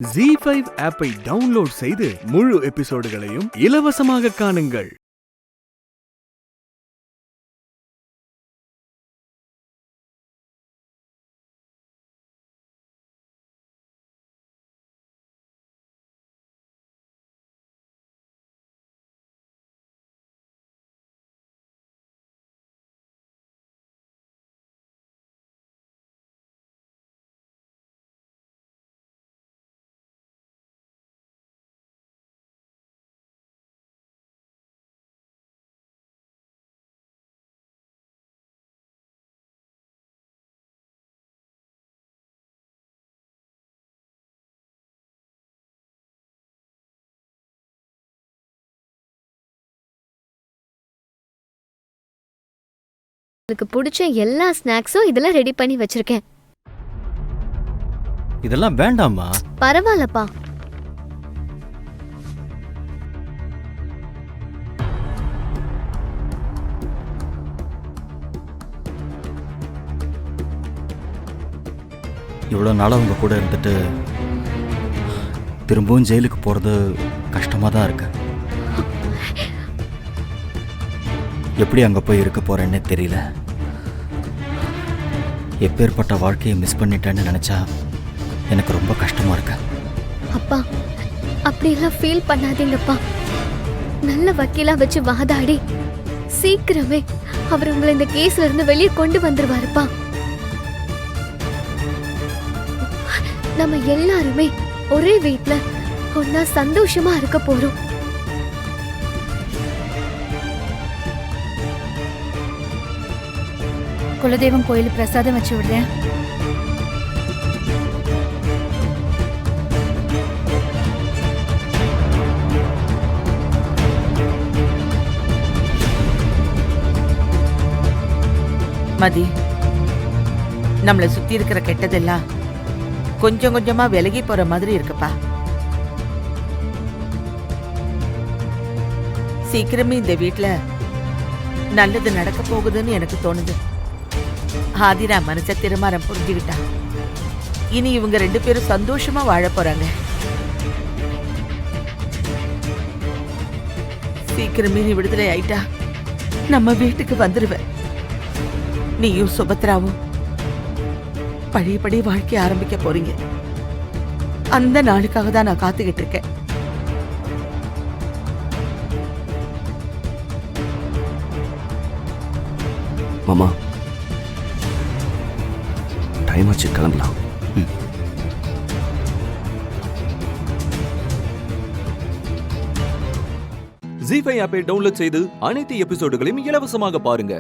ZEE5 ஆப்பை download செய்து முழு எபிசோடுகளையும் இலவசமாக காணுங்கள். எனக்கு பிடிச்ச எல்லா ஸ்நாக்ஸும் இதெல்லாம் ரெடி பண்ணி வச்சிருக்கேன். இதெல்லாம் வேண்டாமா? பரவாயில்லப்பா. இவ்வளோ நாளாக உங்க கூட இருந்துட்டு திரும்பவும் ஜெயிலுக்கு போகிறது கஷ்டமாக தான் இருக்கு. எப்படி அங்கே போய் இருக்க போகிறேன்னே தெரியல. எப்பேற்பட்ட வாழ்க்கையை மிஸ் பண்ணிட்டேன்னு நினச்சா எனக்கு ரொம்ப கஷ்டமாக இருக்கு. அப்பா, அப்படியெல்லாம் ஃபீல் பண்ணாதீங்கப்பா. நல்ல வக்கீலா வச்சு வாதாடி சீக்கிரமே அவர் உங்களை இந்த கேஸ்ல இருந்து வெளியே கொண்டு வந்துருவாருப்பா. நம்ம எல்லாருமே ஒரே வீட்ல ஒன்னா சந்தோஷமா இருக்க போறோம். குலதெய்வம் கோயில் பிரசாதம் வச்சு விடுறேன். மதி, நம்மளை சுத்தி இருக்கிற கெட்டதெல்லாம் கொஞ்சம் கொஞ்சமா விலகி போற மாதிரி இருக்குப்பா. சீக்கிரமே இந்த வீட்டுல நல்லது நடக்க போகுதுன்னு எனக்கு தோணுது. ஆதிரா மனச திருமாரம் புரிஞ்சுக்கிட்டா. இனி இவங்க 2 பேரும் சந்தோஷமா வாழ போறாங்க. சீக்கிரமே நீ விடுதலை ஆயிட்டா நம்ம வீட்டுக்கு வந்துருவ. நீயும் சுபத்ராவும் பழையபடி வாழ்க்கை ஆரம்பிக்க போறீங்க. அந்த நாளுக்காக தான் நான் காத்துக்கிட்டு இருக்கேன். மாமா, டைம் ஆச்சு, கிளம்பலாம். ZEE5 ஆப்பை டவுன்லோட் செய்து அனைத்து எபிசோடுகளையும் இலவசமாக பாருங்க.